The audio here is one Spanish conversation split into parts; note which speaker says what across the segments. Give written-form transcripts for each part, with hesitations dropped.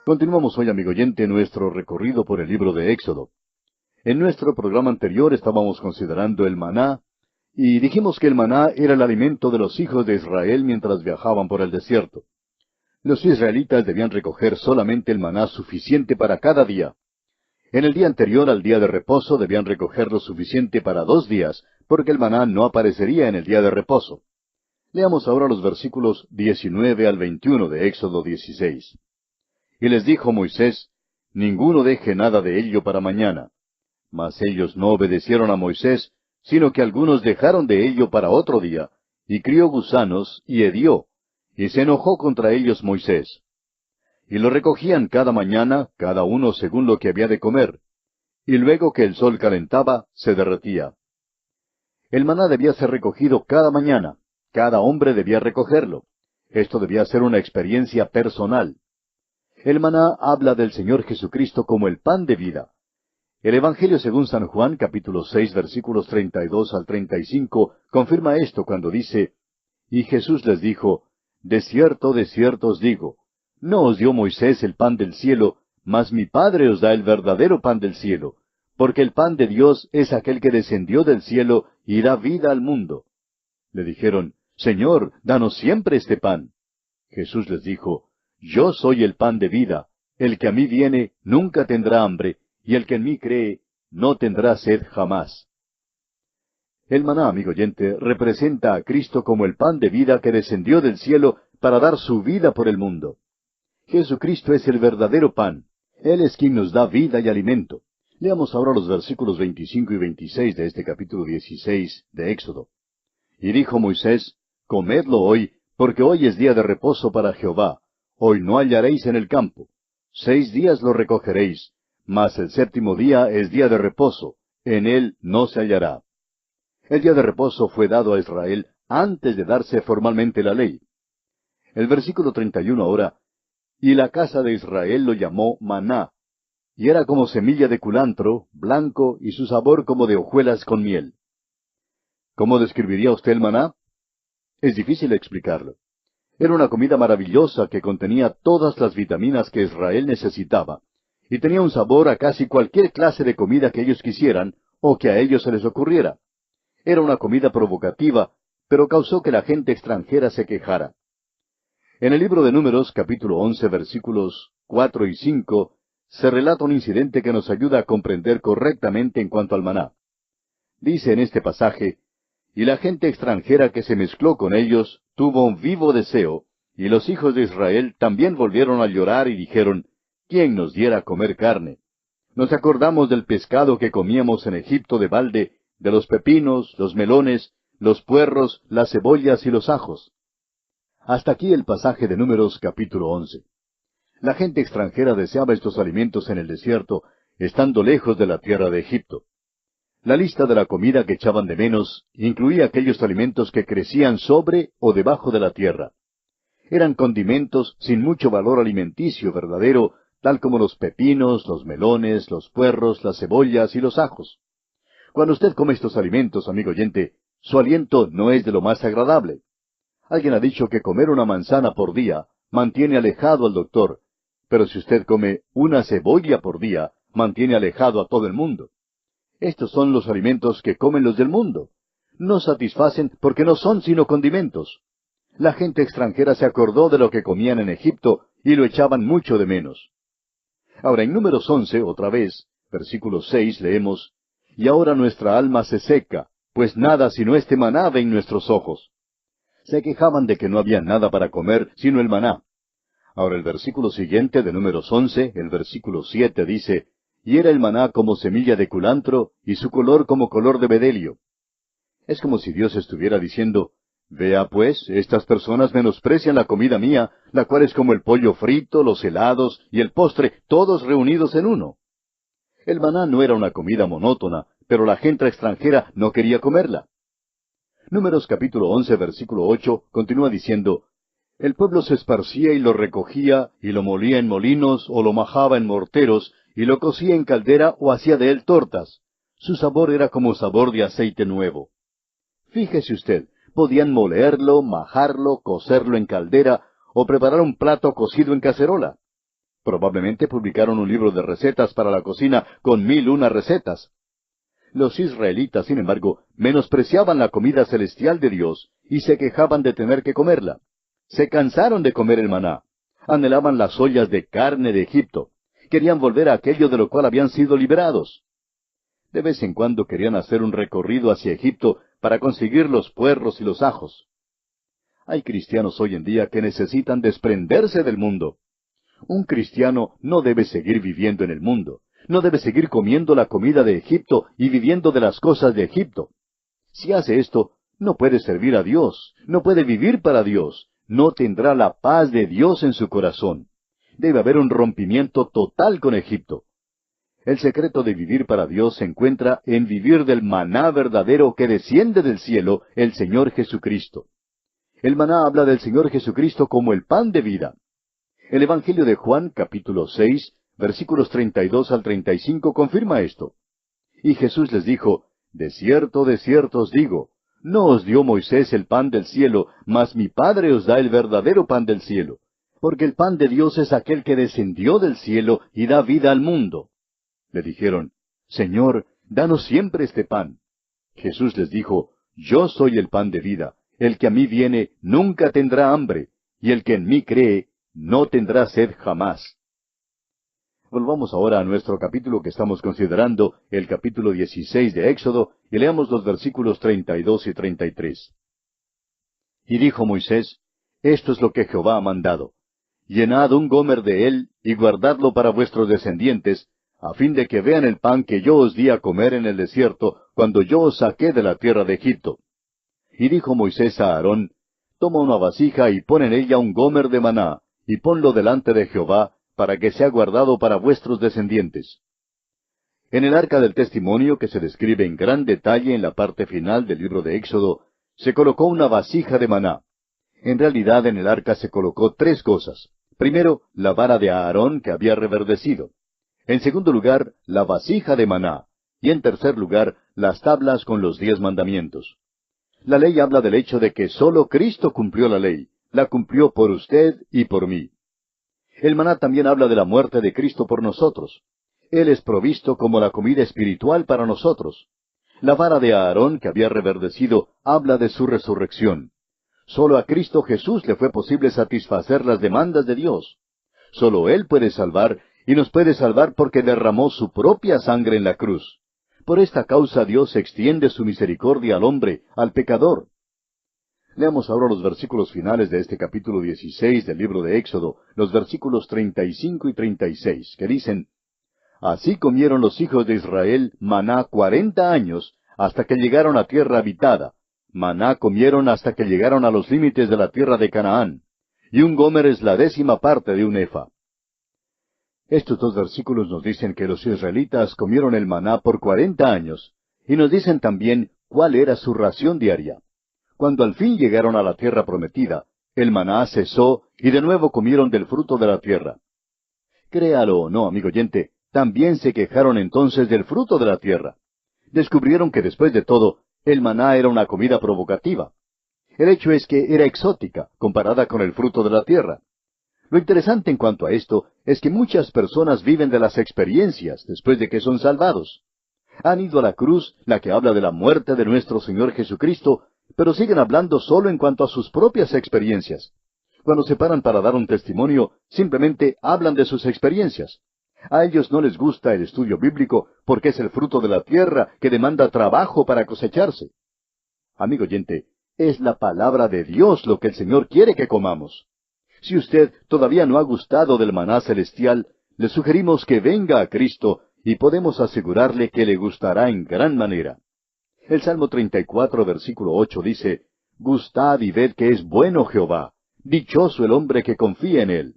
Speaker 1: Continuamos hoy, amigo oyente, nuestro recorrido por el libro de Éxodo. En nuestro programa anterior estábamos considerando el maná, y dijimos que el maná era el alimento de los hijos de Israel mientras viajaban por el desierto. Los israelitas debían recoger solamente el maná suficiente para cada día. En el día anterior al día de reposo debían recoger lo suficiente para 2 días, porque el maná no aparecería en el día de reposo. Leamos ahora los versículos 19 al 21 de Éxodo 16. Y les dijo Moisés, ninguno deje nada de ello para mañana. Mas ellos no obedecieron a Moisés, sino que algunos dejaron de ello para otro día, y crió gusanos, y hedió, y se enojó contra ellos Moisés. Y lo recogían cada mañana, cada uno según lo que había de comer, y luego que el sol calentaba, se derretía. El maná debía ser recogido cada mañana, cada hombre debía recogerlo. Esto debía ser una experiencia personal. El maná habla del Señor Jesucristo como el pan de vida. El Evangelio según San Juan, capítulo 6, versículos 32 al 35, confirma esto cuando dice, Y Jesús les dijo, de cierto os digo, no os dio Moisés el pan del cielo, mas mi Padre os da el verdadero pan del cielo, porque el pan de Dios es aquel que descendió del cielo y da vida al mundo. Le dijeron, Señor, danos siempre este pan. Jesús les dijo, Yo soy el pan de vida, el que a mí viene nunca tendrá hambre, y el que en mí cree no tendrá sed jamás. El maná, amigo oyente, representa a Cristo como el pan de vida que descendió del cielo para dar su vida por el mundo. Jesucristo es el verdadero pan. Él es quien nos da vida y alimento. Leamos ahora los versículos 25 y 26 de este capítulo 16 de Éxodo. Y dijo Moisés, Comedlo hoy, porque hoy es día de reposo para Jehová. Hoy no hallaréis en el campo. 6 días lo recogeréis, mas el 7º día es día de reposo. En él no se hallará. El día de reposo fue dado a Israel antes de darse formalmente la ley. El versículo 31 ahora, y la casa de Israel lo llamó maná, y era como semilla de culantro, blanco, y su sabor como de hojuelas con miel. ¿Cómo describiría usted el maná? Es difícil explicarlo. Era una comida maravillosa que contenía todas las vitaminas que Israel necesitaba, y tenía un sabor a casi cualquier clase de comida que ellos quisieran, o que a ellos se les ocurriera. Era una comida provocativa, pero causó que la gente extranjera se quejara. En el libro de Números, capítulo 11, versículos 4 y 5, se relata un incidente que nos ayuda a comprender correctamente en cuanto al maná. Dice en este pasaje, y la gente extranjera que se mezcló con ellos tuvo un vivo deseo, y los hijos de Israel también volvieron a llorar y dijeron, ¿quién nos diera a comer carne? Nos acordamos del pescado que comíamos en Egipto de balde, de los pepinos, los melones, los puerros, las cebollas y los ajos. Hasta aquí el pasaje de Números capítulo 11. La gente extranjera deseaba estos alimentos en el desierto, estando lejos de la tierra de Egipto. La lista de la comida que echaban de menos incluía aquellos alimentos que crecían sobre o debajo de la tierra. Eran condimentos sin mucho valor alimenticio verdadero, tal como los pepinos, los melones, los puerros, las cebollas y los ajos. Cuando usted come estos alimentos, amigo oyente, su aliento no es de lo más agradable. Alguien ha dicho que comer una manzana por día mantiene alejado al doctor, pero si usted come una cebolla por día, mantiene alejado a todo el mundo. Estos son los alimentos que comen los del mundo. No satisfacen porque no son sino condimentos. La gente extranjera se acordó de lo que comían en Egipto y lo echaban mucho de menos. Ahora, en Números 11, otra vez, versículo 6, leemos, Y ahora nuestra alma se seca, pues nada sino este maná ven nuestros ojos. Se quejaban de que no había nada para comer sino el maná. Ahora el versículo siguiente de Números 11, el versículo 7 dice, Y era el maná como semilla de culantro, y su color como color de bedelio. Es como si Dios estuviera diciendo, Vea pues, estas personas menosprecian la comida mía, la cual es como el pollo frito, los helados y el postre, todos reunidos en uno. El maná no era una comida monótona, pero la gente extranjera no quería comerla. Números capítulo 11, versículo 8, continúa diciendo, El pueblo se esparcía y lo recogía, y lo molía en molinos, o lo majaba en morteros, y lo cocía en caldera, o hacía de él tortas. Su sabor era como sabor de aceite nuevo. Fíjese usted, podían molerlo, majarlo, cocerlo en caldera, o preparar un plato cocido en cacerola. Probablemente publicaron un libro de recetas para la cocina con 1001 recetas. Los israelitas, sin embargo, menospreciaban la comida celestial de Dios y se quejaban de tener que comerla. Se cansaron de comer el maná. Anhelaban las ollas de carne de Egipto. Querían volver a aquello de lo cual habían sido liberados. De vez en cuando querían hacer un recorrido hacia Egipto para conseguir los puerros y los ajos. Hay cristianos hoy en día que necesitan desprenderse del mundo. Un cristiano no debe seguir viviendo en el mundo. No debe seguir comiendo la comida de Egipto y viviendo de las cosas de Egipto. Si hace esto, no puede servir a Dios, no puede vivir para Dios, no tendrá la paz de Dios en su corazón. Debe haber un rompimiento total con Egipto. El secreto de vivir para Dios se encuentra en vivir del maná verdadero que desciende del cielo, el Señor Jesucristo. El maná habla del Señor Jesucristo como el pan de vida. El Evangelio de Juan, capítulo 6, versículos 32 al 35, confirma esto. Y Jesús les dijo, de cierto os digo, no os dio Moisés el pan del cielo, mas mi Padre os da el verdadero pan del cielo. Porque el pan de Dios es aquel que descendió del cielo y da vida al mundo. Le dijeron, Señor, danos siempre este pan. Jesús les dijo, yo soy el pan de vida. El que a mí viene nunca tendrá hambre, y el que en mí cree no tendrá sed jamás. Volvamos ahora a nuestro capítulo que estamos considerando, el capítulo 16 de Éxodo, y leamos los versículos 32 y 33. Y dijo Moisés, esto es lo que Jehová ha mandado. Llenad un gomer de él, y guardadlo para vuestros descendientes, a fin de que vean el pan que yo os di a comer en el desierto, cuando yo os saqué de la tierra de Egipto. Y dijo Moisés a Aarón, toma una vasija y pon en ella un gomer de maná, y ponlo delante de Jehová, para que sea guardado para vuestros descendientes. En el arca del testimonio, que se describe en gran detalle en la parte final del libro de Éxodo, se colocó una vasija de maná. En realidad en el arca se colocó tres cosas. Primero, la vara de Aarón que había reverdecido. En segundo lugar, la vasija de maná. Y en tercer lugar, las tablas con los 10 mandamientos. La ley habla del hecho de que sólo Cristo cumplió la ley. La cumplió por usted y por mí. El maná también habla de la muerte de Cristo por nosotros. Él es provisto como la comida espiritual para nosotros. La vara de Aarón que había reverdecido habla de su resurrección. Solo a Cristo Jesús le fue posible satisfacer las demandas de Dios. Solo Él puede salvar, y nos puede salvar porque derramó su propia sangre en la cruz. Por esta causa Dios extiende su misericordia al hombre, al pecador. Leamos ahora los versículos finales de este capítulo 16 del libro de Éxodo, los versículos 35 y 36, que dicen, Así comieron los hijos de Israel maná 40 años, hasta que llegaron a tierra habitada. Maná comieron hasta que llegaron a los límites de la tierra de Canaán. Y un gomer es la 10ª parte de un efa. Estos dos versículos nos dicen que los israelitas comieron el maná por 40 años, y nos dicen también cuál era su ración diaria. Cuando al fin llegaron a la tierra prometida, el maná cesó y de nuevo comieron del fruto de la tierra. Créalo o no, amigo oyente, también se quejaron entonces del fruto de la tierra. Descubrieron que después de todo, el maná era una comida provocativa. El hecho es que era exótica, comparada con el fruto de la tierra. Lo interesante en cuanto a esto es que muchas personas viven de las experiencias después de que son salvados. Han ido a la cruz, la que habla de la muerte de nuestro Señor Jesucristo, pero siguen hablando solo en cuanto a sus propias experiencias. Cuando se paran para dar un testimonio, simplemente hablan de sus experiencias. A ellos no les gusta el estudio bíblico porque es el fruto de la tierra que demanda trabajo para cosecharse. Amigo oyente, es la palabra de Dios lo que el Señor quiere que comamos. Si usted todavía no ha gustado del maná celestial, le sugerimos que venga a Cristo y podemos asegurarle que le gustará en gran manera. El Salmo 34, versículo 8 dice, Gustad y ved que es bueno Jehová, dichoso el hombre que confía en él.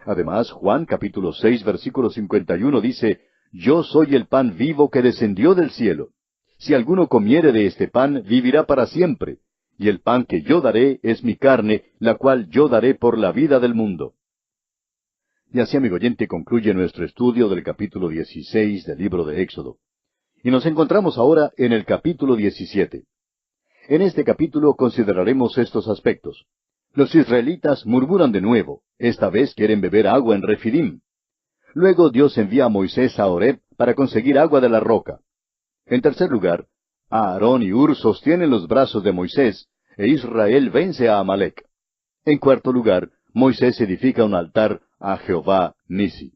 Speaker 1: Además, Juan capítulo 6, versículo 51 dice, Yo soy el pan vivo que descendió del cielo. Si alguno comiere de este pan, vivirá para siempre. Y el pan que yo daré es mi carne, la cual yo daré por la vida del mundo. Y así, amigo oyente, concluye nuestro estudio del capítulo 16 del libro de Éxodo. Y nos encontramos ahora en el capítulo 17. En este capítulo consideraremos estos aspectos. Los israelitas murmuran de nuevo. Esta vez quieren beber agua en Refidim. Luego Dios envía a Moisés a Horeb para conseguir agua de la roca. En tercer lugar, Aarón y Hur sostienen los brazos de Moisés, e Israel vence a Amalek. En cuarto lugar, Moisés edifica un altar a Jehová Nisi.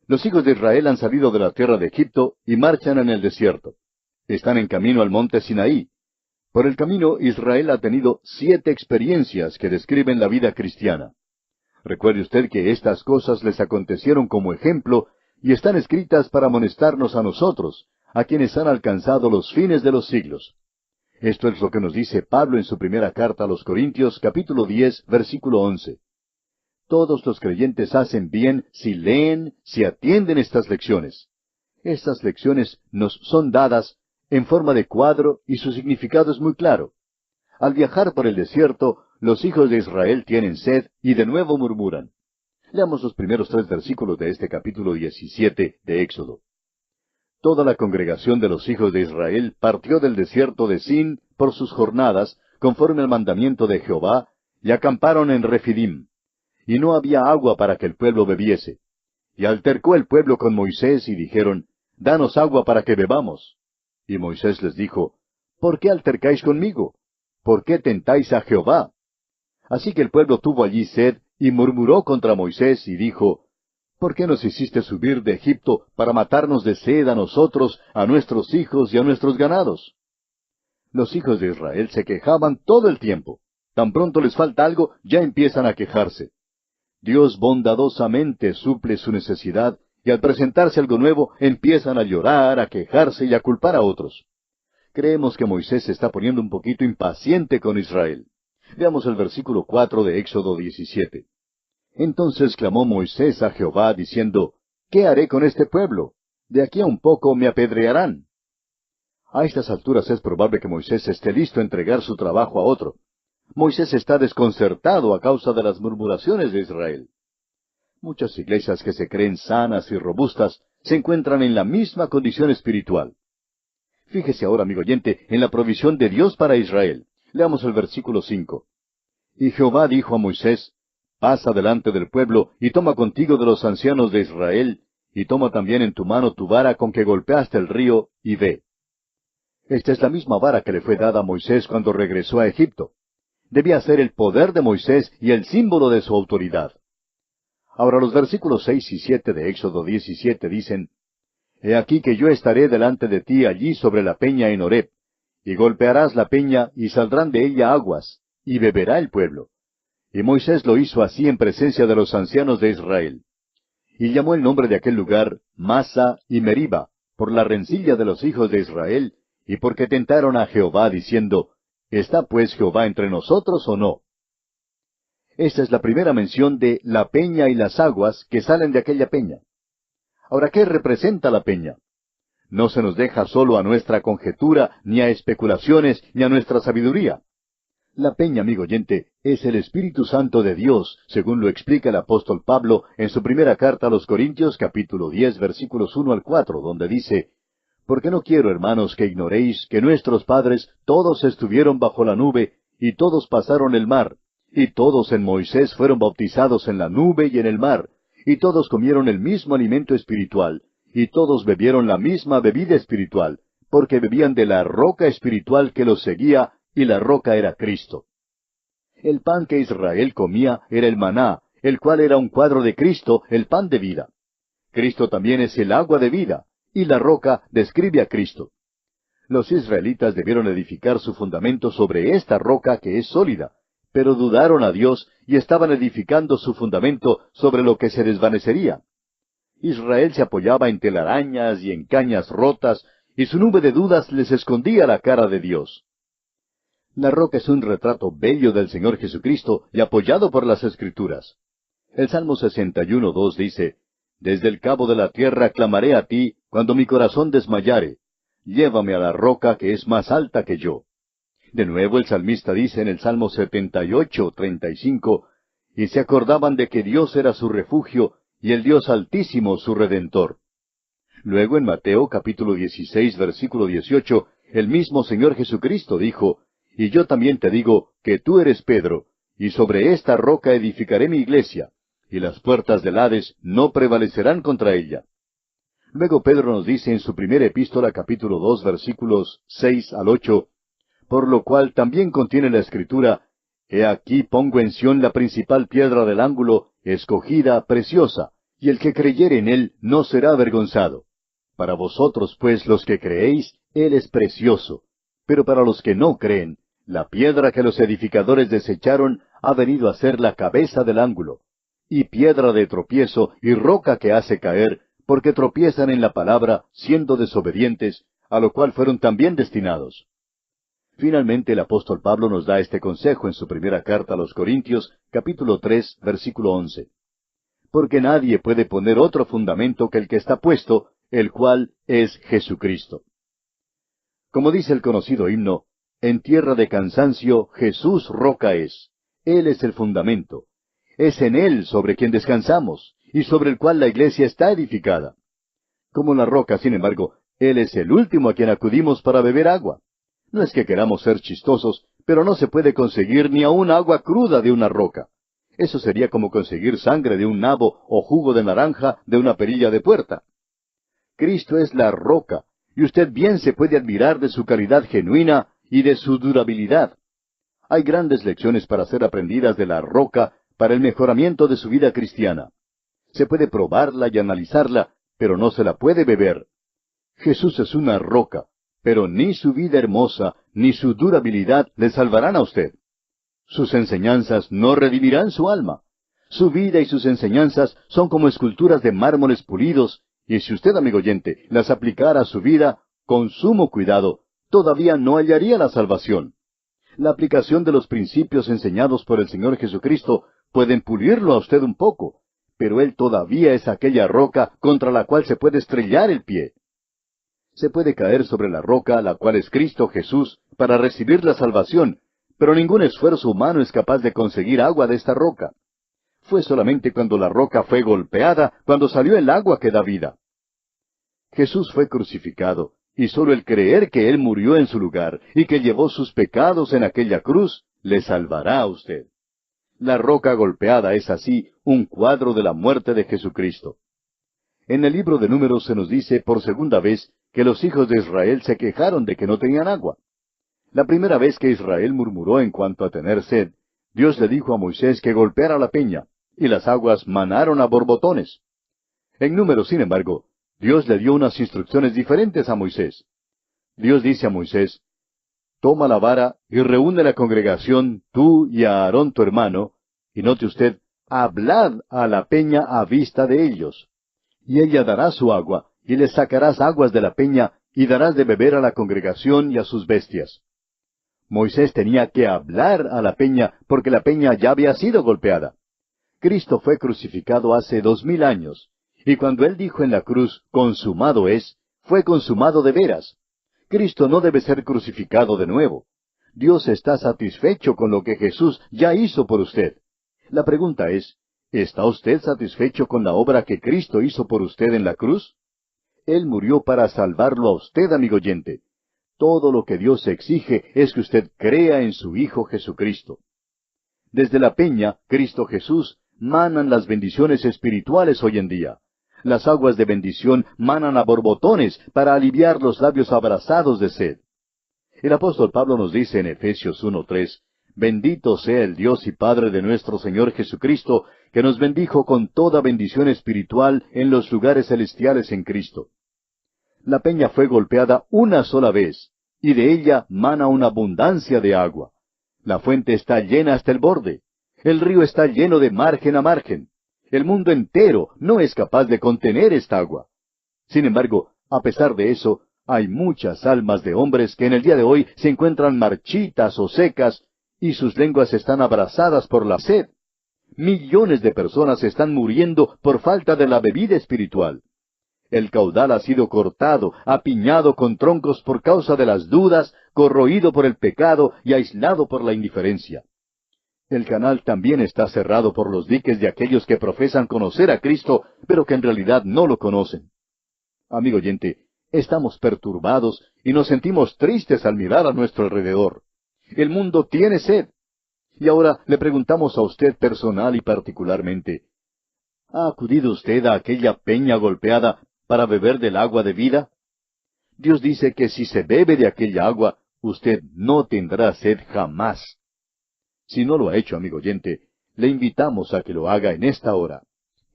Speaker 1: Los hijos de Israel han salido de la tierra de Egipto y marchan en el desierto. Están en camino al monte Sinaí. Por el camino, Israel ha tenido 7 experiencias que describen la vida cristiana. Recuerde usted que estas cosas les acontecieron como ejemplo y están escritas para amonestarnos a nosotros, a quienes han alcanzado los fines de los siglos. Esto es lo que nos dice Pablo en su primera carta a los Corintios, capítulo 10, versículo 11. Todos los creyentes hacen bien si leen, si atienden estas lecciones. Estas lecciones nos son dadas en forma de cuadro y su significado es muy claro. Al viajar por el desierto, los hijos de Israel tienen sed y de nuevo murmuran. Leamos los primeros 3 versículos de este capítulo 17 de Éxodo. Toda la congregación de los hijos de Israel partió del desierto de Sin por sus jornadas, conforme al mandamiento de Jehová, y acamparon en Refidim. Y no había agua para que el pueblo bebiese. Y altercó el pueblo con Moisés y dijeron, Danos agua para que bebamos. Y Moisés les dijo, ¿Por qué altercáis conmigo? ¿Por qué tentáis a Jehová? Así que el pueblo tuvo allí sed y murmuró contra Moisés y dijo, ¿Por qué nos hiciste subir de Egipto para matarnos de sed a nosotros, a nuestros hijos y a nuestros ganados? Los hijos de Israel se quejaban todo el tiempo. Tan pronto les falta algo, ya empiezan a quejarse. Dios bondadosamente suple su necesidad y al presentarse algo nuevo empiezan a llorar, a quejarse y a culpar a otros. Creemos que Moisés se está poniendo un poquito impaciente con Israel. Veamos el versículo 4 de Éxodo 17. Entonces clamó Moisés a Jehová, diciendo, ¿Qué haré con este pueblo? De aquí a un poco me apedrearán. A estas alturas es probable que Moisés esté listo a entregar su trabajo a otro. Moisés está desconcertado a causa de las murmuraciones de Israel. Muchas iglesias que se creen sanas y robustas se encuentran en la misma condición espiritual. Fíjese ahora, amigo oyente, en la provisión de Dios para Israel. Leamos el versículo 5. Y Jehová dijo a Moisés, Pasa delante del pueblo, y toma contigo de los ancianos de Israel, y toma también en tu mano tu vara con que golpeaste el río, y ve. Esta es la misma vara que le fue dada a Moisés cuando regresó a Egipto. Debía ser el poder de Moisés y el símbolo de su autoridad. Ahora los versículos 6 y 7 de Éxodo 17 dicen, He aquí que yo estaré delante de ti allí sobre la peña en Horeb, y golpearás la peña, y saldrán de ella aguas, y beberá el pueblo. Y Moisés lo hizo así en presencia de los ancianos de Israel. Y llamó el nombre de aquel lugar Masa y Meriba, por la rencilla de los hijos de Israel, y porque tentaron a Jehová, diciendo, ¿Está pues Jehová entre nosotros o no? Esta es la primera mención de la peña y las aguas que salen de aquella peña. Ahora, ¿qué representa la peña? No se nos deja solo a nuestra conjetura, ni a especulaciones, ni a nuestra sabiduría. La peña, amigo oyente, es el Espíritu Santo de Dios, según lo explica el apóstol Pablo en su primera carta a los Corintios, capítulo 10, versículos 1 al 4, donde dice, Porque no quiero, hermanos, que ignoréis que nuestros padres todos estuvieron bajo la nube, y todos pasaron el mar, y todos en Moisés fueron bautizados en la nube y en el mar, y todos comieron el mismo alimento espiritual, y todos bebieron la misma bebida espiritual, porque bebían de la roca espiritual que los seguía, y la roca era Cristo. El pan que Israel comía era el maná, el cual era un cuadro de Cristo, el pan de vida. Cristo también es el agua de vida, y la roca describe a Cristo. Los israelitas debieron edificar su fundamento sobre esta roca que es sólida, pero dudaron a Dios y estaban edificando su fundamento sobre lo que se desvanecería. Israel se apoyaba en telarañas y en cañas rotas, y su nube de dudas les escondía la cara de Dios. La roca es un retrato bello del Señor Jesucristo y apoyado por las Escrituras. El Salmo 61:2 dice, Desde el cabo de la tierra clamaré a ti cuando mi corazón desmayare. Llévame a la roca que es más alta que yo. De nuevo el salmista dice en el Salmo 78:35, Y se acordaban de que Dios era su refugio y el Dios Altísimo su Redentor. Luego en Mateo capítulo 16, versículo 18, el mismo Señor Jesucristo dijo, Y yo también te digo que tú eres Pedro, y sobre esta roca edificaré mi iglesia, y las puertas del Hades no prevalecerán contra ella. Luego Pedro nos dice en su primera epístola, capítulo 2, versículos 6 al 8, por lo cual también contiene la Escritura, He aquí pongo en Sión la principal piedra del ángulo, escogida, preciosa, y el que creyere en él no será avergonzado. Para vosotros, pues, los que creéis, él es precioso. Pero para los que no creen, la piedra que los edificadores desecharon ha venido a ser la cabeza del ángulo, y piedra de tropiezo y roca que hace caer, porque tropiezan en la palabra, siendo desobedientes, a lo cual fueron también destinados. Finalmente el apóstol Pablo nos da este consejo en su primera carta a los Corintios, capítulo 3, versículo 11. Porque nadie puede poner otro fundamento que el que está puesto, el cual es Jesucristo. Como dice el conocido himno, en tierra de cansancio Jesús roca es. Él es el fundamento. Es en Él sobre quien descansamos, y sobre el cual la iglesia está edificada. Como la roca, sin embargo, Él es el último a quien acudimos para beber agua. No es que queramos ser chistosos, pero no se puede conseguir ni aun agua cruda de una roca. Eso sería como conseguir sangre de un nabo o jugo de naranja de una perilla de puerta. Cristo es la roca, y usted bien se puede admirar de su calidad genuina y de su durabilidad. Hay grandes lecciones para ser aprendidas de la roca para el mejoramiento de su vida cristiana. Se puede probarla y analizarla, pero no se la puede beber. Jesús es una roca, pero ni su vida hermosa ni su durabilidad le salvarán a usted. Sus enseñanzas no redimirán su alma. Su vida y sus enseñanzas son como esculturas de mármoles pulidos, y si usted, amigo oyente, las aplicara a su vida con sumo cuidado, todavía no hallaría la salvación. La aplicación de los principios enseñados por el Señor Jesucristo pueden pulirlo a usted un poco, pero Él todavía es aquella roca contra la cual se puede estrellar el pie. Se puede caer sobre la roca, la cual es Cristo Jesús, para recibir la salvación, pero ningún esfuerzo humano es capaz de conseguir agua de esta roca. Fue solamente cuando la roca fue golpeada, cuando salió el agua que da vida. Jesús fue crucificado, y sólo el creer que Él murió en su lugar y que llevó sus pecados en aquella cruz, le salvará a usted. La roca golpeada es así un cuadro de la muerte de Jesucristo. En el libro de Números se nos dice por segunda vez que los hijos de Israel se quejaron de que no tenían agua. La primera vez que Israel murmuró en cuanto a tener sed, Dios le dijo a Moisés que golpeara la peña, y las aguas manaron a borbotones. En Números, sin embargo, Dios le dio unas instrucciones diferentes a Moisés. Dios dice a Moisés, toma la vara y reúne la congregación, tú y a Aarón tu hermano, y note usted, hablad a la peña a vista de ellos. Y ella dará su agua, y le sacarás aguas de la peña, y darás de beber a la congregación y a sus bestias. Moisés tenía que hablar a la peña, porque la peña ya había sido golpeada. Cristo fue crucificado hace 2000 años, y cuando Él dijo en la cruz, consumado es, fue consumado de veras. Cristo no debe ser crucificado de nuevo. Dios está satisfecho con lo que Jesús ya hizo por usted. La pregunta es, ¿está usted satisfecho con la obra que Cristo hizo por usted en la cruz? Él murió para salvarlo a usted, amigo oyente. Todo lo que Dios exige es que usted crea en su Hijo Jesucristo. Desde la peña, Cristo Jesús, manan las bendiciones espirituales hoy en día. Las aguas de bendición manan a borbotones para aliviar los labios abrasados de sed. El apóstol Pablo nos dice en Efesios 1:3, bendito sea el Dios y Padre de nuestro Señor Jesucristo, que nos bendijo con toda bendición espiritual en los lugares celestiales en Cristo. La peña fue golpeada una sola vez, y de ella mana una abundancia de agua. La fuente está llena hasta el borde. El río está lleno de margen a margen. El mundo entero no es capaz de contener esta agua. Sin embargo, a pesar de eso, hay muchas almas de hombres que en el día de hoy se encuentran marchitas o secas, y sus lenguas están abrasadas por la sed. Millones de personas están muriendo por falta de la bebida espiritual. El caudal ha sido cortado, apiñado con troncos por causa de las dudas, corroído por el pecado y aislado por la indiferencia. El canal también está cerrado por los diques de aquellos que profesan conocer a Cristo, pero que en realidad no lo conocen. Amigo oyente, estamos perturbados y nos sentimos tristes al mirar a nuestro alrededor. El mundo tiene sed. Y ahora le preguntamos a usted personal y particularmente, ¿Ha acudido usted a aquella peña golpeada para beber del agua de vida? Dios dice que si se bebe de aquella agua, usted no tendrá sed jamás. Si no lo ha hecho, amigo oyente, le invitamos a que lo haga en esta hora.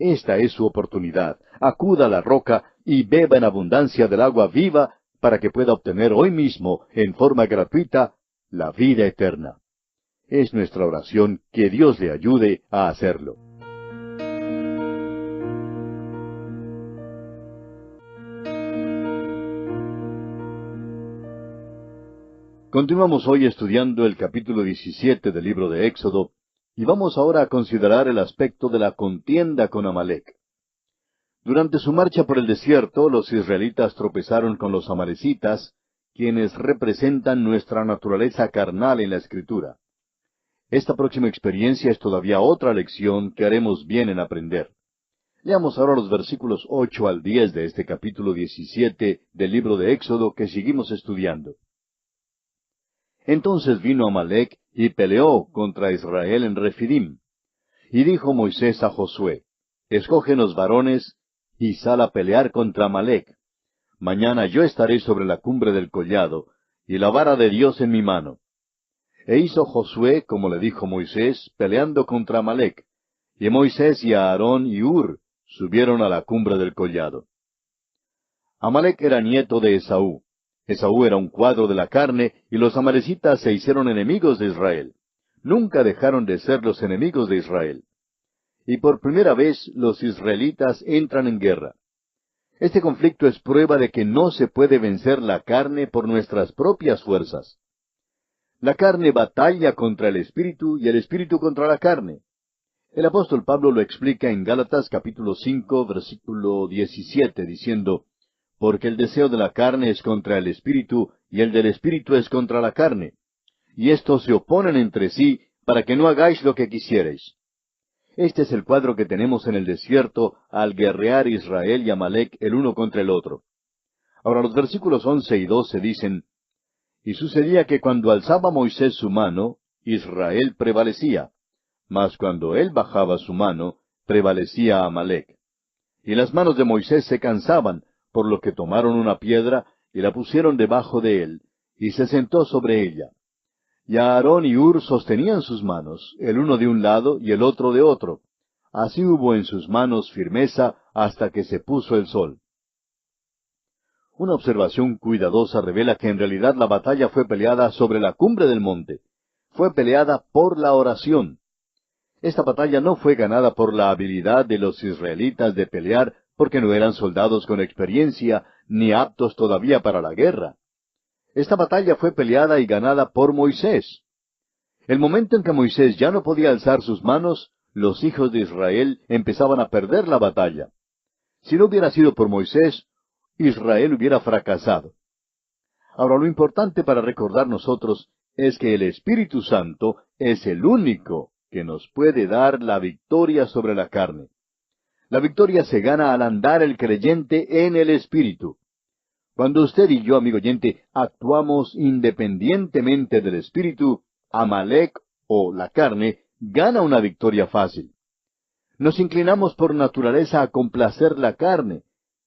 Speaker 1: Esta es su oportunidad. Acuda a la roca y beba en abundancia del agua viva para que pueda obtener hoy mismo, en forma gratuita, la vida eterna. Es nuestra oración que Dios le ayude a hacerlo. Continuamos hoy estudiando el capítulo 17 del libro de Éxodo, y vamos ahora a considerar el aspecto de la contienda con Amalec. Durante su marcha por el desierto, los israelitas tropezaron con los amalecitas, quienes representan nuestra naturaleza carnal en la Escritura. Esta próxima experiencia es todavía otra lección que haremos bien en aprender. Leamos ahora los versículos 8 al 10 de este capítulo 17 del libro de Éxodo que seguimos estudiando. Entonces vino Amalec y peleó contra Israel en Refidim. Y dijo Moisés a Josué, escógenos varones y sal a pelear contra Amalec. Mañana yo estaré sobre la cumbre del collado, y la vara de Dios en mi mano. E hizo Josué, como le dijo Moisés, peleando contra Amalec. Y Moisés y Aarón y Hur subieron a la cumbre del collado. Amalec era nieto de Esaú. Esaú era un cuadro de la carne, y los amalecitas se hicieron enemigos de Israel. Nunca dejaron de ser los enemigos de Israel. Y por primera vez los israelitas entran en guerra. Este conflicto es prueba de que no se puede vencer la carne por nuestras propias fuerzas. La carne batalla contra el espíritu y el espíritu contra la carne. El apóstol Pablo lo explica en Gálatas capítulo 5, versículo 17, diciendo, porque el deseo de la carne es contra el espíritu, y el del espíritu es contra la carne. Y estos se oponen entre sí, para que no hagáis lo que quisierais. Este es el cuadro que tenemos en el desierto al guerrear Israel y Amalec el uno contra el otro. Ahora los versículos 11 y 12 dicen, y sucedía que cuando alzaba Moisés su mano, Israel prevalecía, mas cuando él bajaba su mano, prevalecía Amalec. Y las manos de Moisés se cansaban, por lo que tomaron una piedra y la pusieron debajo de él, y se sentó sobre ella. Y Aarón y Hur sostenían sus manos, el uno de un lado y el otro de otro. Así hubo en sus manos firmeza hasta que se puso el sol. Una observación cuidadosa revela que en realidad la batalla fue peleada sobre la cumbre del monte. Fue peleada por la oración. Esta batalla no fue ganada por la habilidad de los israelitas de pelear, porque no eran soldados con experiencia, ni aptos todavía para la guerra. Esta batalla fue peleada y ganada por Moisés. El momento en que Moisés ya no podía alzar sus manos, los hijos de Israel empezaban a perder la batalla. Si no hubiera sido por Moisés, Israel hubiera fracasado. Ahora, lo importante para recordar nosotros es que el Espíritu Santo es el único que nos puede dar la victoria sobre la carne. La victoria se gana al andar el creyente en el Espíritu. Cuando usted y yo, amigo oyente, actuamos independientemente del Espíritu, Amalec o la carne gana una victoria fácil. Nos inclinamos por naturaleza a complacer la carne,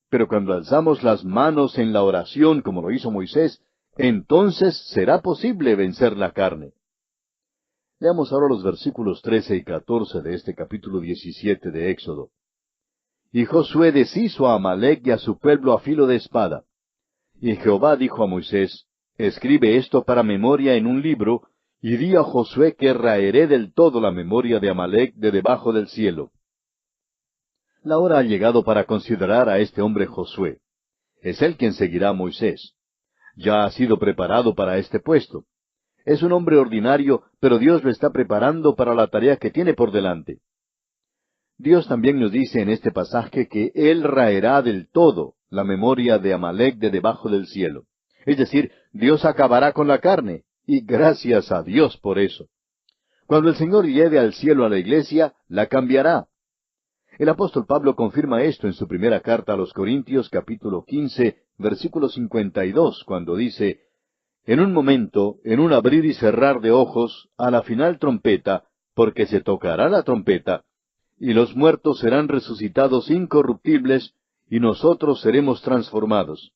Speaker 1: pero cuando alzamos las manos en la oración como lo hizo Moisés, entonces será posible vencer la carne. Leamos ahora los versículos 13 y 14 de este capítulo 17 de Éxodo. Y Josué deshizo a Amalec y a su pueblo a filo de espada. Y Jehová dijo a Moisés, escribe esto para memoria en un libro, y di a Josué que raeré del todo la memoria de Amalec de debajo del cielo. La hora ha llegado para considerar a este hombre Josué. Es él quien seguirá a Moisés. Ya ha sido preparado para este puesto. Es un hombre ordinario, pero Dios lo está preparando para la tarea que tiene por delante. Dios también nos dice en este pasaje que Él raerá del todo la memoria de Amalec de debajo del cielo. Es decir, Dios acabará con la carne, y gracias a Dios por eso. Cuando el Señor lleve al cielo a la iglesia, la cambiará. El apóstol Pablo confirma esto en su primera carta a los Corintios, capítulo 15, versículo 52, cuando dice, en un momento, en un abrir y cerrar de ojos, a la final trompeta, porque se tocará la trompeta, y los muertos serán resucitados incorruptibles, y nosotros seremos transformados.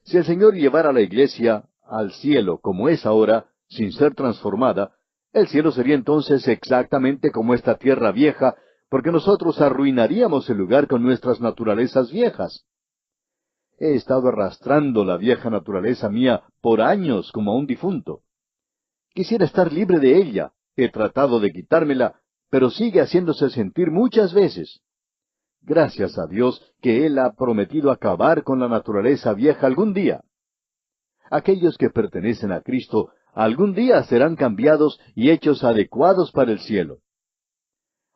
Speaker 1: Si el Señor llevara a la iglesia al cielo como es ahora, sin ser transformada, el cielo sería entonces exactamente como esta tierra vieja, porque nosotros arruinaríamos el lugar con nuestras naturalezas viejas. He estado arrastrando la vieja naturaleza mía por años como a un difunto. Quisiera estar libre de ella. He tratado de quitármela, pero sigue haciéndose sentir muchas veces. Gracias a Dios que Él ha prometido acabar con la naturaleza vieja algún día. Aquellos que pertenecen a Cristo algún día serán cambiados y hechos adecuados para el cielo.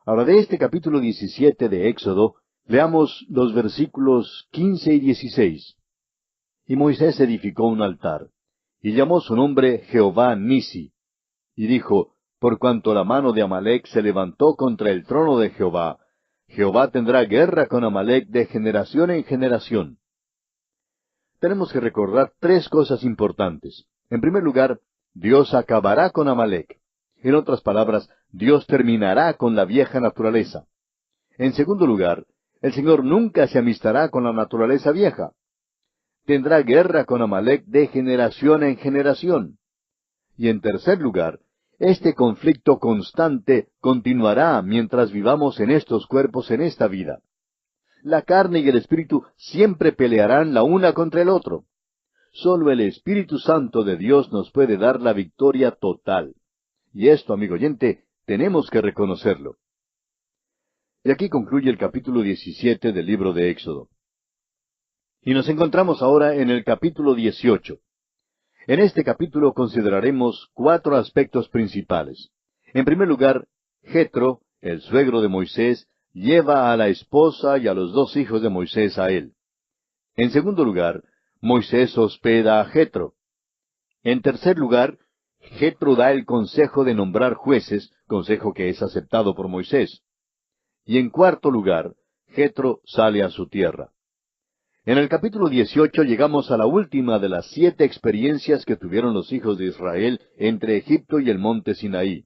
Speaker 1: Ahora, de este capítulo 17 de Éxodo, leamos los versículos 15 y 16. Y Moisés edificó un altar, y llamó su nombre Jehová Nisi, y dijo, por cuanto la mano de Amalec se levantó contra el trono de Jehová, Jehová tendrá guerra con Amalec de generación en generación. Tenemos que recordar tres cosas importantes. En primer lugar, Dios acabará con Amalec. En otras palabras, Dios terminará con la vieja naturaleza. En segundo lugar, el Señor nunca se amistará con la naturaleza vieja. Tendrá guerra con Amalec de generación en generación. Y en tercer lugar, este conflicto constante continuará mientras vivamos en estos cuerpos en esta vida. La carne y el espíritu siempre pelearán la una contra el otro. Solo el Espíritu Santo de Dios nos puede dar la victoria total. Y esto, amigo oyente, tenemos que reconocerlo. Y aquí concluye el capítulo 17 del libro de Éxodo. Y nos encontramos ahora en el capítulo 18. En este capítulo consideraremos cuatro aspectos principales. En primer lugar, Jetro, el suegro de Moisés, lleva a la esposa y a los dos hijos de Moisés a él. En segundo lugar, Moisés hospeda a Jetro. En tercer lugar, Jetro da el consejo de nombrar jueces, consejo que es aceptado por Moisés. Y en cuarto lugar, Jetro sale a su tierra. En el capítulo 18 llegamos a la última de las 7 experiencias que tuvieron los hijos de Israel entre Egipto y el monte Sinaí.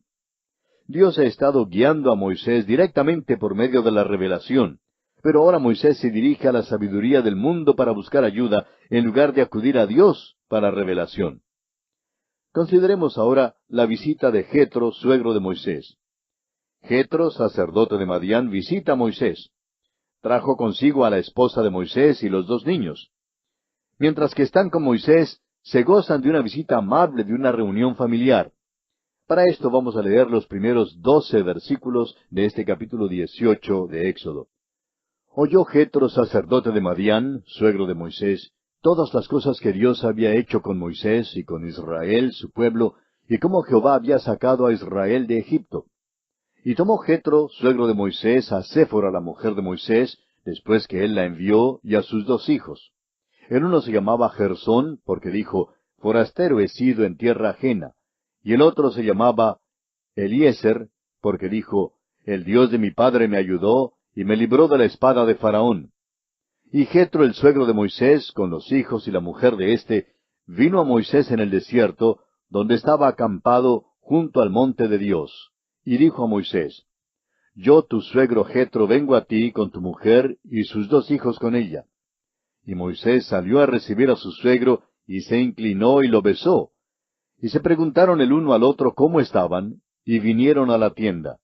Speaker 1: Dios ha estado guiando a Moisés directamente por medio de la revelación, pero ahora Moisés se dirige a la sabiduría del mundo para buscar ayuda, en lugar de acudir a Dios para revelación. Consideremos ahora la visita de Jetro, suegro de Moisés. Jetro, sacerdote de Madián, visita a Moisés. Trajo consigo a la esposa de Moisés y los dos niños. Mientras que están con Moisés, se gozan de una visita amable, de una reunión familiar. Para esto vamos a leer los primeros 12 versículos de este capítulo 18 de Éxodo. Oyó Jetro, sacerdote de Madián, suegro de Moisés, todas las cosas que Dios había hecho con Moisés y con Israel, su pueblo, y cómo Jehová había sacado a Israel de Egipto. Y tomó Jetro, suegro de Moisés, a Séfora, la mujer de Moisés, después que él la envió, y a sus dos hijos. El uno se llamaba Gersón, porque dijo, forastero he sido en tierra ajena. Y el otro se llamaba Eliezer, porque dijo, el Dios de mi padre me ayudó, y me libró de la espada de Faraón. Y Jetro, el suegro de Moisés, con los hijos y la mujer de éste, vino a Moisés en el desierto, donde estaba acampado junto al monte de Dios. Y dijo a Moisés, yo, tu suegro Jetro, vengo a ti con tu mujer y sus dos hijos con ella. Y Moisés salió a recibir a su suegro, y se inclinó y lo besó. Y se preguntaron el uno al otro cómo estaban, y vinieron a la tienda.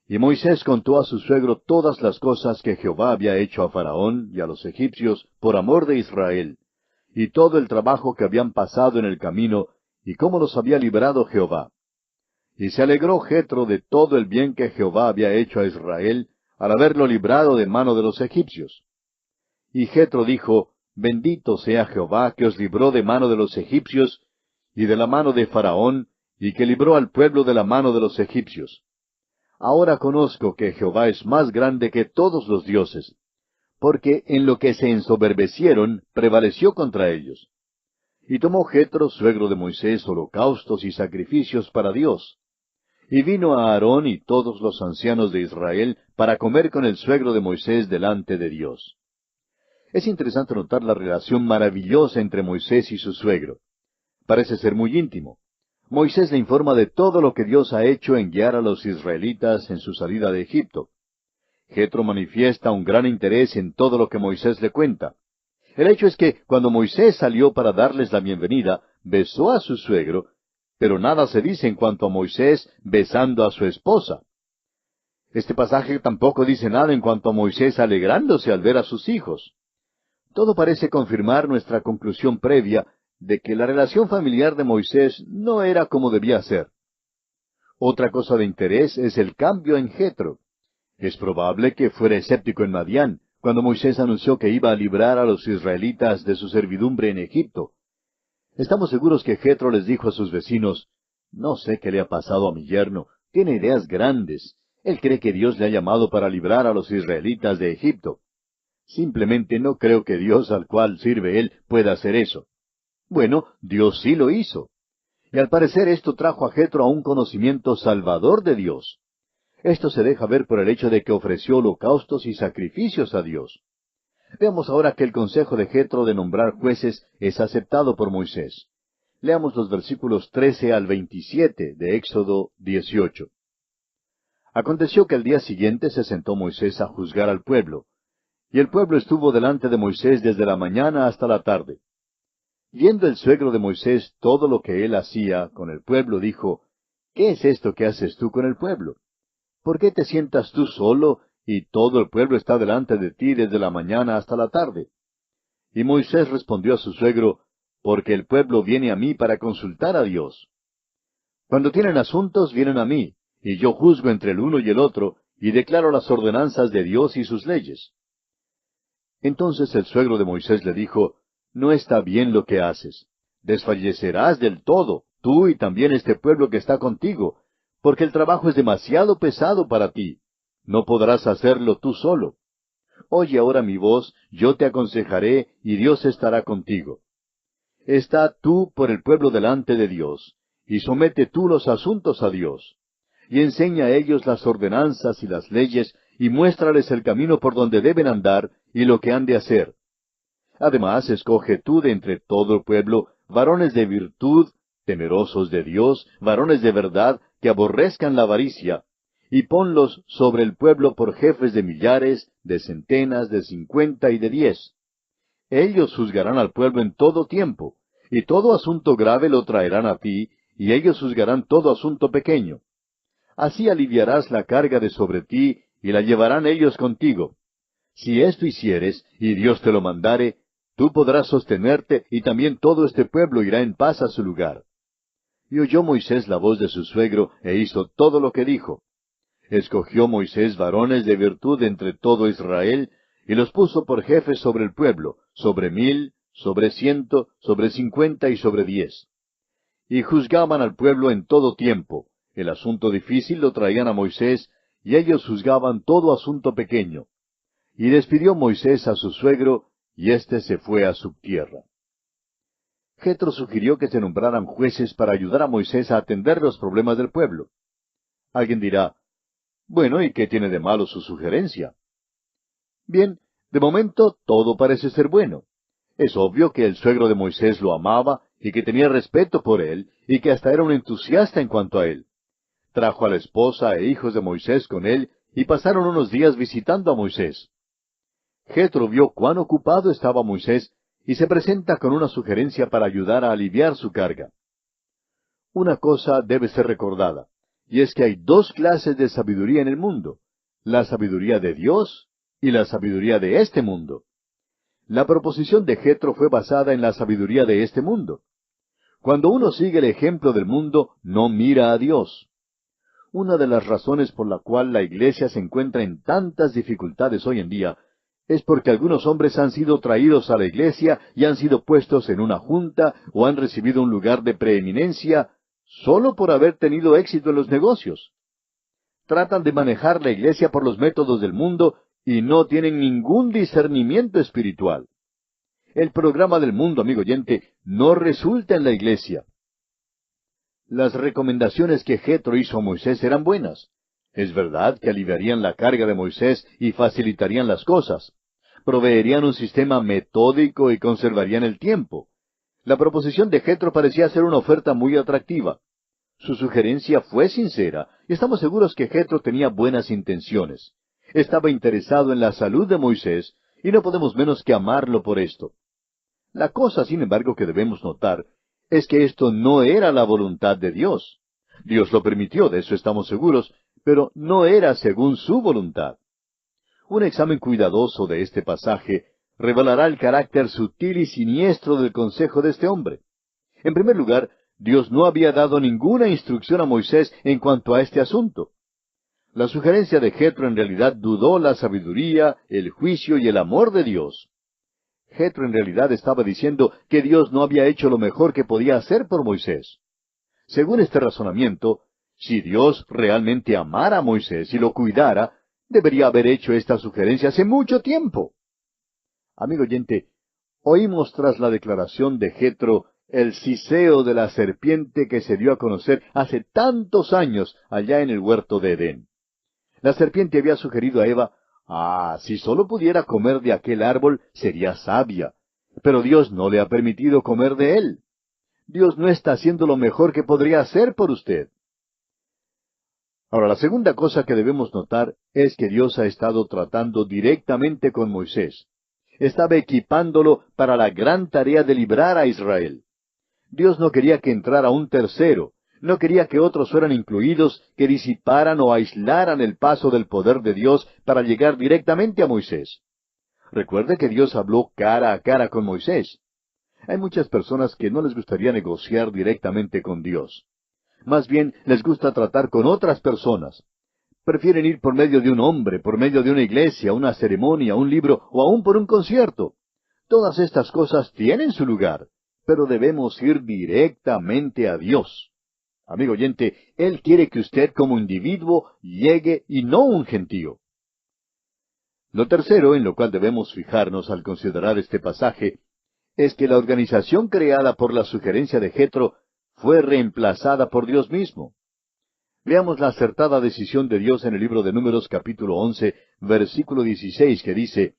Speaker 1: Y Moisés contó a su suegro todas las cosas que Jehová había hecho a Faraón y a los egipcios por amor de Israel, y todo el trabajo que habían pasado en el camino, y cómo los había librado Jehová. Y se alegró Jetro de todo el bien que Jehová había hecho a Israel, al haberlo librado de mano de los egipcios. Y Jetro dijo, bendito sea Jehová que os libró de mano de los egipcios, y de la mano de Faraón, y que libró al pueblo de la mano de los egipcios. Ahora conozco que Jehová es más grande que todos los dioses, porque en lo que se ensoberbecieron, prevaleció contra ellos. Y tomó Jetro, suegro de Moisés, holocaustos y sacrificios para Dios. Y vino a Aarón y todos los ancianos de Israel para comer con el suegro de Moisés delante de Dios. Es interesante notar la relación maravillosa entre Moisés y su suegro. Parece ser muy íntimo. Moisés le informa de todo lo que Dios ha hecho en guiar a los israelitas en su salida de Egipto. Jetro manifiesta un gran interés en todo lo que Moisés le cuenta. El hecho es que cuando Moisés salió para darles la bienvenida, besó a su suegro, pero nada se dice en cuanto a Moisés besando a su esposa. Este pasaje tampoco dice nada en cuanto a Moisés alegrándose al ver a sus hijos. Todo parece confirmar nuestra conclusión previa de que la relación familiar de Moisés no era como debía ser. Otra cosa de interés es el cambio en Jetro. Es probable que fuera escéptico en Madián, cuando Moisés anunció que iba a librar a los israelitas de su servidumbre en Egipto. Estamos seguros que Jetro les dijo a sus vecinos: «No sé qué le ha pasado a mi yerno, tiene ideas grandes. Él cree que Dios le ha llamado para librar a los israelitas de Egipto. Simplemente no creo que Dios al cual sirve él pueda hacer eso». Bueno, Dios sí lo hizo. Y al parecer esto trajo a Jetro a un conocimiento salvador de Dios. Esto se deja ver por el hecho de que ofreció holocaustos y sacrificios a Dios. Veamos ahora que el consejo de Jetro de nombrar jueces es aceptado por Moisés. Leamos los versículos 13 al 27 de Éxodo 18. Aconteció que al día siguiente se sentó Moisés a juzgar al pueblo. Y el pueblo estuvo delante de Moisés desde la mañana hasta la tarde. Viendo el suegro de Moisés todo lo que él hacía con el pueblo, dijo: «¿Qué es esto que haces tú con el pueblo? ¿Por qué te sientas tú solo y todo el pueblo está delante de ti desde la mañana hasta la tarde?» Y Moisés respondió a su suegro: «Porque el pueblo viene a mí para consultar a Dios. Cuando tienen asuntos, vienen a mí, y yo juzgo entre el uno y el otro, y declaro las ordenanzas de Dios y sus leyes». Entonces el suegro de Moisés le dijo: «No está bien lo que haces. Desfallecerás del todo, tú y también este pueblo que está contigo, porque el trabajo es demasiado pesado para ti. No podrás hacerlo tú solo. Oye ahora mi voz, yo te aconsejaré, y Dios estará contigo. Está tú por el pueblo delante de Dios, y somete tú los asuntos a Dios. Y enseña a ellos las ordenanzas y las leyes, y muéstrales el camino por donde deben andar, y lo que han de hacer. Además, escoge tú de entre todo el pueblo varones de virtud, temerosos de Dios, varones de verdad, que aborrezcan la avaricia, y ponlos sobre el pueblo por jefes de millares, de centenas, de 50 y de 10. Ellos juzgarán al pueblo en todo tiempo, y todo asunto grave lo traerán a ti, y ellos juzgarán todo asunto pequeño. Así aliviarás la carga de sobre ti, y la llevarán ellos contigo. Si esto hicieres, y Dios te lo mandare, tú podrás sostenerte, y también todo este pueblo irá en paz a su lugar». Y oyó Moisés la voz de su suegro, e hizo todo lo que dijo. Escogió Moisés varones de virtud entre todo Israel, y los puso por jefes sobre el pueblo, sobre 1000, sobre 100, sobre 50 y sobre 10. Y juzgaban al pueblo en todo tiempo. El asunto difícil lo traían a Moisés, y ellos juzgaban todo asunto pequeño. Y despidió Moisés a su suegro, y éste se fue a su tierra. Jetro sugirió que se nombraran jueces para ayudar a Moisés a atender los problemas del pueblo. Alguien dirá: «Bueno, ¿y qué tiene de malo su sugerencia?». Bien, de momento todo parece ser bueno. Es obvio que el suegro de Moisés lo amaba y que tenía respeto por él, y que hasta era un entusiasta en cuanto a él. Trajo a la esposa e hijos de Moisés con él, y pasaron unos días visitando a Moisés. Jetro vio cuán ocupado estaba Moisés, y se presenta con una sugerencia para ayudar a aliviar su carga. Una cosa debe ser recordada, y es que hay dos clases de sabiduría en el mundo: la sabiduría de Dios y la sabiduría de este mundo. La proposición de Jetro fue basada en la sabiduría de este mundo. Cuando uno sigue el ejemplo del mundo, no mira a Dios. Una de las razones por la cual la iglesia se encuentra en tantas dificultades hoy en día es porque algunos hombres han sido traídos a la iglesia y han sido puestos en una junta o han recibido un lugar de preeminencia solo por haber tenido éxito en los negocios. Tratan de manejar la iglesia por los métodos del mundo y no tienen ningún discernimiento espiritual. El programa del mundo, amigo oyente, no resulta en la iglesia. Las recomendaciones que Jetro hizo a Moisés eran buenas. Es verdad que aliviarían la carga de Moisés y facilitarían las cosas. Proveerían un sistema metódico y conservarían el tiempo. La proposición de Jetro parecía ser una oferta muy atractiva. Su sugerencia fue sincera, y estamos seguros que Jetro tenía buenas intenciones. Estaba interesado en la salud de Moisés, y no podemos menos que amarlo por esto. La cosa, sin embargo, que debemos notar, es que esto no era la voluntad de Dios. Dios lo permitió, de eso estamos seguros, pero no era según su voluntad. Un examen cuidadoso de este pasaje revelará el carácter sutil y siniestro del consejo de este hombre. En primer lugar, Dios no había dado ninguna instrucción a Moisés en cuanto a este asunto. La sugerencia de Jetro en realidad dudó la sabiduría, el juicio y el amor de Dios. Jetro en realidad estaba diciendo que Dios no había hecho lo mejor que podía hacer por Moisés. Según este razonamiento, si Dios realmente amara a Moisés y lo cuidara, debería haber hecho esta sugerencia hace mucho tiempo. Amigo oyente, oímos tras la declaración de Jetro el siseo de la serpiente que se dio a conocer hace tantos años allá en el huerto de Edén. La serpiente había sugerido a Eva, si sólo pudiera comer de aquel árbol, sería sabia. Pero Dios no le ha permitido comer de él. Dios no está haciendo lo mejor que podría hacer por usted. Ahora, la segunda cosa que debemos notar es que Dios ha estado tratando directamente con Moisés. Estaba equipándolo para la gran tarea de librar a Israel. Dios no quería que entrara un tercero, no quería que otros fueran incluidos que disiparan o aislaran el paso del poder de Dios para llegar directamente a Moisés. Recuerde que Dios habló cara a cara con Moisés. Hay muchas personas que no les gustaría negociar directamente con Dios. Más bien les gusta tratar con otras personas. Prefieren ir por medio de un hombre, por medio de una iglesia, una ceremonia, un libro o aún por un concierto. Todas estas cosas tienen su lugar, pero debemos ir directamente a Dios. Amigo oyente, Él quiere que usted como individuo llegue y no un gentío. Lo tercero en lo cual debemos fijarnos al considerar este pasaje es que la organización creada por la sugerencia de Jetro fue reemplazada por Dios mismo. Veamos la acertada decisión de Dios en el libro de Números capítulo 11, versículo 16, que dice,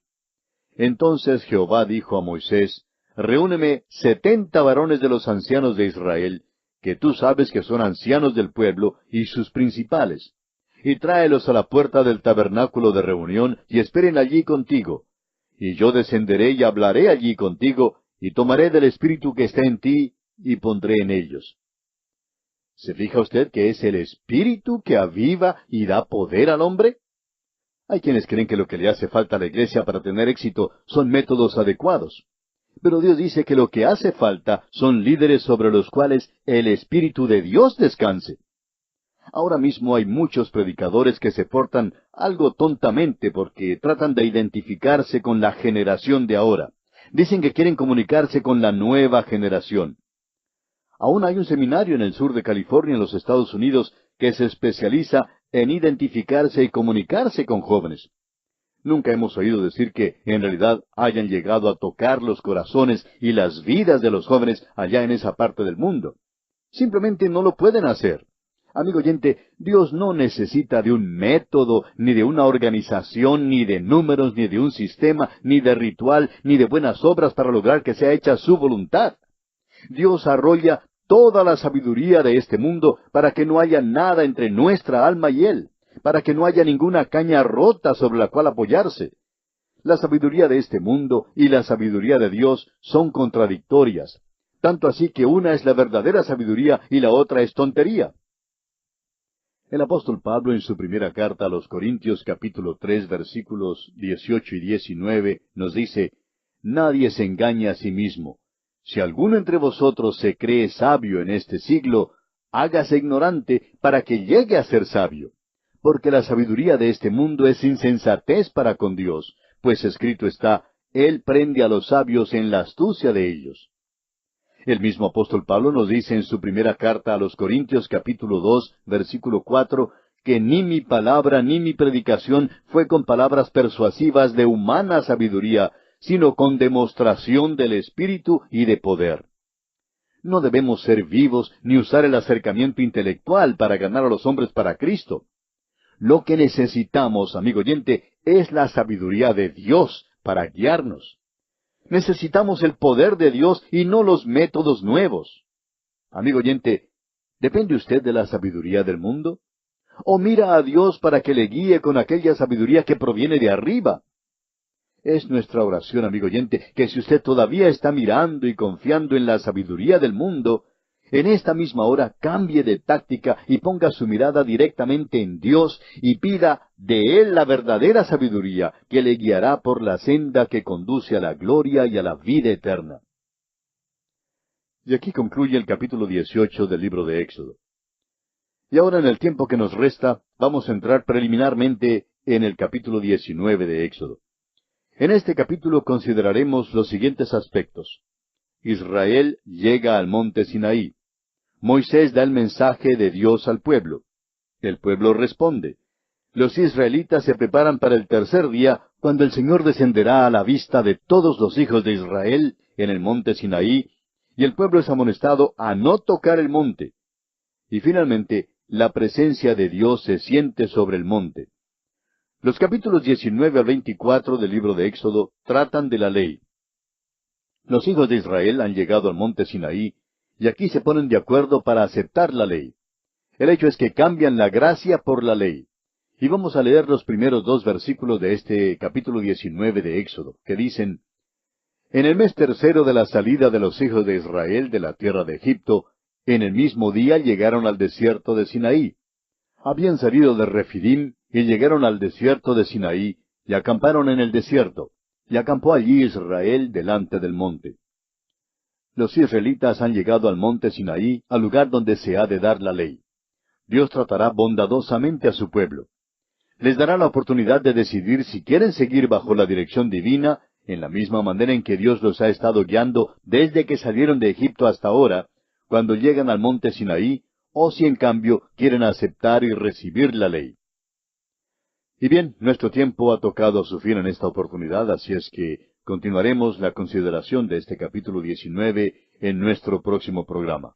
Speaker 1: Entonces Jehová dijo a Moisés, Reúneme 70 varones de los ancianos de Israel, que tú sabes que son ancianos del pueblo y sus principales, y tráelos a la puerta del tabernáculo de reunión, y esperen allí contigo. Y yo descenderé y hablaré allí contigo, y tomaré del espíritu que está en ti, y pondré en ellos. ¿Se fija usted que es el espíritu que aviva y da poder al hombre? Hay quienes creen que lo que le hace falta a la iglesia para tener éxito son métodos adecuados. Pero Dios dice que lo que hace falta son líderes sobre los cuales el Espíritu de Dios descanse. Ahora mismo hay muchos predicadores que se portan algo tontamente porque tratan de identificarse con la generación de ahora. Dicen que quieren comunicarse con la nueva generación. Aún hay un seminario en el sur de California, en los Estados Unidos, que se especializa en identificarse y comunicarse con jóvenes. Nunca hemos oído decir que, en realidad, hayan llegado a tocar los corazones y las vidas de los jóvenes allá en esa parte del mundo. Simplemente no lo pueden hacer. Amigo oyente, Dios no necesita de un método, ni de una organización, ni de números, ni de un sistema, ni de ritual, ni de buenas obras para lograr que sea hecha su voluntad. Dios arrolla toda la sabiduría de este mundo para que no haya nada entre nuestra alma y Él, para que no haya ninguna caña rota sobre la cual apoyarse. La sabiduría de este mundo y la sabiduría de Dios son contradictorias, tanto así que una es la verdadera sabiduría y la otra es tontería. El apóstol Pablo en su primera carta a los Corintios capítulo 3 versículos 18 y 19 nos dice, Nadie se engaña a sí mismo. Si alguno entre vosotros se cree sabio en este siglo, hágase ignorante para que llegue a ser sabio. Porque la sabiduría de este mundo es insensatez para con Dios, pues escrito está, Él prende a los sabios en la astucia de ellos. El mismo apóstol Pablo nos dice en su primera carta a los Corintios capítulo 2, versículo 4, que ni mi palabra ni mi predicación fue con palabras persuasivas de humana sabiduría, sino con demostración del Espíritu y de poder. No debemos ser vivos ni usar el acercamiento intelectual para ganar a los hombres para Cristo. Lo que necesitamos, amigo oyente, es la sabiduría de Dios para guiarnos. Necesitamos el poder de Dios y no los métodos nuevos. Amigo oyente, ¿Depende usted de la sabiduría del mundo? ¿O mira a Dios para que le guíe con aquella sabiduría que proviene de arriba? Es nuestra oración, amigo oyente, que si usted todavía está mirando y confiando en la sabiduría del mundo, en esta misma hora cambie de táctica y ponga su mirada directamente en Dios y pida de Él la verdadera sabiduría que le guiará por la senda que conduce a la gloria y a la vida eterna. Y aquí concluye el capítulo 18 del libro de Éxodo. Y ahora en el tiempo que nos resta, vamos a entrar preliminarmente en el capítulo 19 de Éxodo. En este capítulo consideraremos los siguientes aspectos. Israel llega al monte Sinaí. Moisés da el mensaje de Dios al pueblo. El pueblo responde. Los israelitas se preparan para el tercer día, cuando el Señor descenderá a la vista de todos los hijos de Israel en el monte Sinaí, y el pueblo es amonestado a no tocar el monte. Y finalmente, la presencia de Dios se siente sobre el monte. Los capítulos 19 al 24 del libro de Éxodo tratan de la ley. Los hijos de Israel han llegado al monte Sinaí, y aquí se ponen de acuerdo para aceptar la ley. El hecho es que cambian la gracia por la ley. Y vamos a leer los primeros 2 versículos de este capítulo 19 de Éxodo, que dicen: En el mes tercero de la salida de los hijos de Israel de la tierra de Egipto, en el mismo día llegaron al desierto de Sinaí. Habían salido de Refidim y llegaron al desierto de Sinaí, y acamparon en el desierto, y acampó allí Israel delante del monte. Los israelitas han llegado al monte Sinaí, al lugar donde se ha de dar la ley. Dios tratará bondadosamente a su pueblo. Les dará la oportunidad de decidir si quieren seguir bajo la dirección divina, en la misma manera en que Dios los ha estado guiando desde que salieron de Egipto hasta ahora, cuando llegan al monte Sinaí, o si en cambio quieren aceptar y recibir la ley. Y bien, nuestro tiempo ha tocado a su fin en esta oportunidad, así es que continuaremos la consideración de este capítulo 19 en nuestro próximo programa.